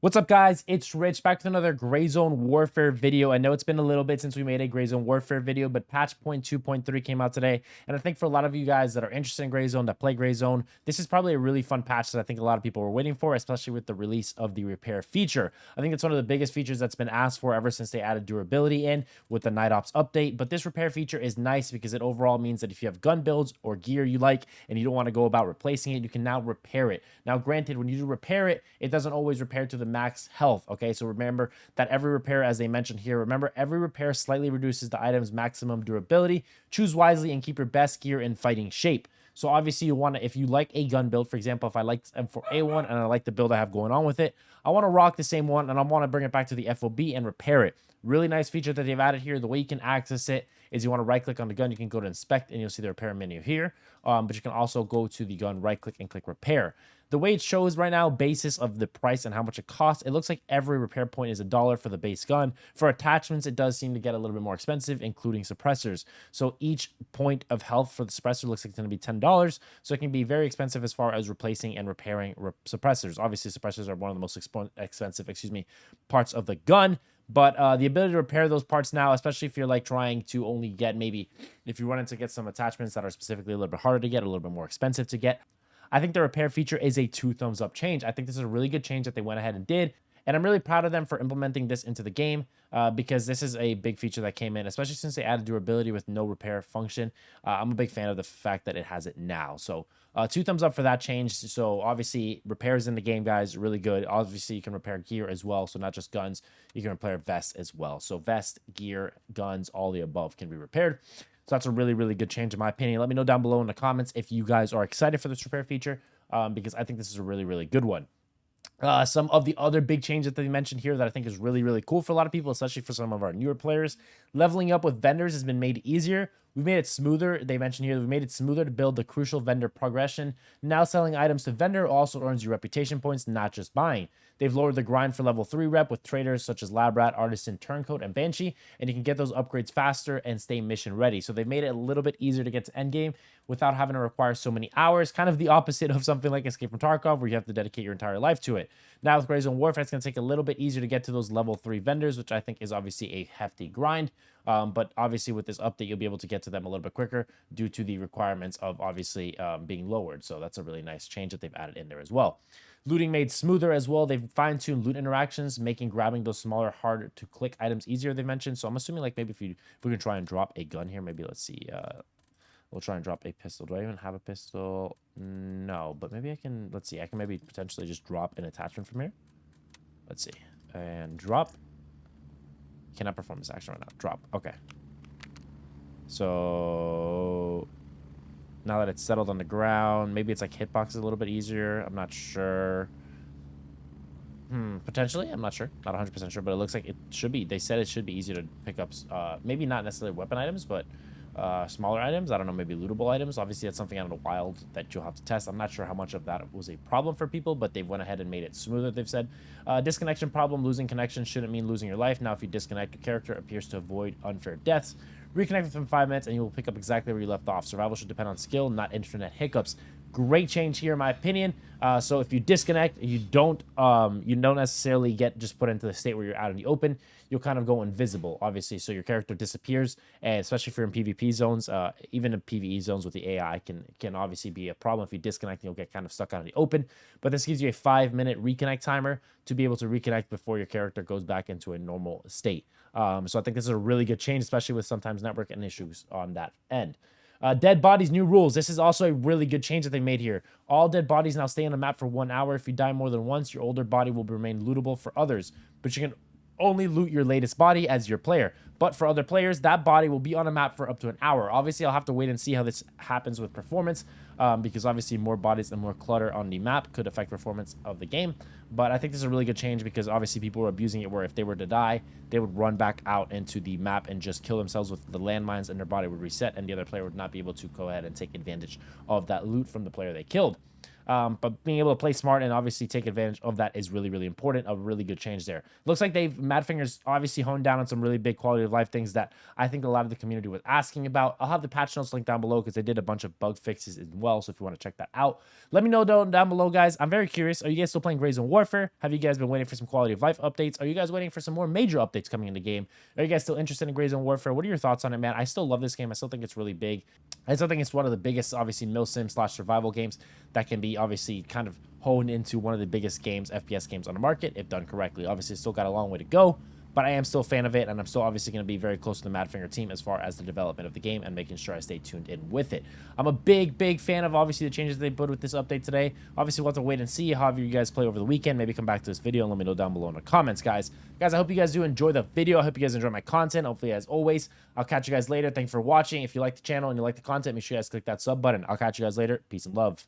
What's up, guys? It's Rich back with another Gray Zone Warfare video. I know it's been a little bit since we made a Gray Zone Warfare video, but patch 2.3 came out today. And I think for a lot of you guys that are interested in Gray Zone, that play Gray Zone, this is probably a really fun patch that I think a lot of people were waiting for, especially with the release of the repair feature. I think it's one of the biggest features that's been asked for ever since they added durability in with the Night Ops update. But this repair feature is nice because it overall means that if you have gun builds or gear you like and you don't want to go about replacing it, you can now repair it. Now, granted, when you do repair it, it doesn't always repair to the max health. Okay, so remember that every repair, as they mentioned here, remember every repair slightly reduces the item's maximum durability. Choose wisely and keep your best gear in fighting shape. So obviously you want to, if you like a gun build, for example, if I like M4A1 and I like the build I have going on with it, I want to rock the same one and I want to bring it back to the FOB and repair it. Really nice feature that they've added here. The way you can access it is you want to right click on the gun, you can go to inspect and you'll see the repair menu here. But you can also go to the gun, right click and click repair. The way it shows right now, basis of the price and how much it costs, it looks like every repair point is $1 for the base gun. For attachments, it does seem to get a little bit more expensive, including suppressors. So each point of health for the suppressor looks like it's going to be $10. So it can be very expensive as far as replacing and repairing suppressors. Obviously, suppressors are one of the most expensive, parts of the gun. But the ability to repair those parts now, especially if you're like trying to only get maybe if you wanted to get some attachments that are specifically a little bit harder to get, a little bit more expensive to get, I think the repair feature is a 2 thumbs up change. I think this is a really good change that they went ahead and did. And I'm really proud of them for implementing this into the game because this is a big feature that came in, especially since they added durability with no repair function. I'm a big fan of the fact that it has it now. So 2 thumbs up for that change. So obviously repairs in the game, guys, really good. Obviously you can repair gear as well. So not just guns, you can repair vests as well. So vest, gear, guns, all the above can be repaired. So that's a really, really good change in my opinion. Let me know down below in the comments if you guys are excited for this repair feature because I think this is a really, really good one. Some of the other big changes that they mentioned here that I think is really, really cool for a lot of people, especially for some of our newer players. Leveling up with vendors has been made easier. We've made it smoother. They mentioned here that we made it smoother to build the crucial vendor progression. Now selling items to vendor also earns you reputation points, not just buying. They've lowered the grind for level 3 rep with traders such as Lab Rat, Artisan, Turncoat, and Banshee, and you can get those upgrades faster and stay mission ready. So they've made it a little bit easier to get to endgame without having to require so many hours, kind of the opposite of something like Escape from Tarkov where you have to dedicate your entire life to it. Now with Gray Zone Warfare, it's going to take a little bit easier to get to those level 3 vendors, which I think is obviously a hefty grind. But obviously with this update, you'll be able to get to them a little bit quicker due to the requirements of obviously being lowered. So that's a really nice change that they've added in there as well. Looting made smoother as well. They've fine-tuned loot interactions, making grabbing those smaller, harder to click items easier, they mentioned. So I'm assuming like maybe if we can try and drop a gun here, maybe let's see. We'll try and drop a pistol. Do I even have a pistol? No, but maybe I can, let's see. I can maybe potentially just drop an attachment from here. Let's see. And drop. Cannot perform this action right now. Drop. Okay. So now that it's settled on the ground, maybe it's like hitboxes a little bit easier. I'm not sure. Potentially. I'm not sure. Not 100% sure, but it looks like it should be. They said it should be easier to pick up, maybe not necessarily weapon items, but smaller items. I don't know, maybe lootable items. Obviously, that's something out of the wild that you'll have to test. I'm not sure how much of that was a problem for people, but they went ahead and made it smoother, they've said. Disconnection problem. Losing connection shouldn't mean losing your life. Now, if you disconnect, your character appears to avoid unfair deaths. Reconnect within 5 minutes and you will pick up exactly where you left off. Survival should depend on skill, not internet hiccups. Great change here in my opinion. So if you disconnect, you don't necessarily get just put into the state where you're out in the open. You'll kind of go invisible, obviously, so your character disappears. And especially if you're in PvP zones, even in PvE zones with the AI can obviously be a problem. If you disconnect, you'll get kind of stuck out in the open. But this gives you a 5-minute reconnect timer to be able to reconnect before your character goes back into a normal state. So I think this is a really good change, especially with sometimes network and issues on that end. Dead bodies, new rules. This is also a really good change that they made here. All dead bodies now stay on the map for 1 hour. If you die more than once, your older body will remain lootable for others, but you can only loot your latest body as your player. But for other players, that body will be on a map for up to an hour. Obviously, I'll have to wait and see how this happens with performance because obviously more bodies and more clutter on the map could affect performance of the game. But I think this is a really good change because obviously people were abusing it where if they were to die, they would run back out into the map and just kill themselves with the landmines and their body would reset and the other player would not be able to go ahead and take advantage of that loot from the player they killed. But being able to play smart and obviously take advantage of that is really, really important. A really good change there. Looks like Madfinger's obviously honed down on some really big quality of life things that I think a lot of the community was asking about. I'll have the patch notes linked down below because they did a bunch of bug fixes as well. So if you want to check that out, let me know down below, guys. I'm very curious. Are you guys still playing Grayzone Warfare? Have you guys been waiting for some quality of life updates? Are you guys waiting for some more major updates coming in the game? Are you guys still interested in Grayzone Warfare? What are your thoughts on it, man? I still love this game. I still think it's really big. I still think it's one of the biggest, obviously, milsim/survival games that can be obviously kind of honed into one of the biggest games, FPS games on the market, if done correctly. Obviously, it's still got a long way to go, but I am still a fan of it, and I'm still obviously going to be very close to the Madfinger team as far as the development of the game and making sure I stay tuned in with it. I'm a big fan of obviously the changes they put with this update today. Obviously, we'll have to wait and see however you guys play over the weekend. Maybe come back to this video and let me know down below in the comments, guys. Guys, I hope you guys do enjoy the video. I hope you guys enjoy my content. Hopefully, as always, I'll catch you guys later. Thanks for watching. If you like the channel and you like the content, make sure you guys click that sub button. I'll catch you guys later. Peace and love.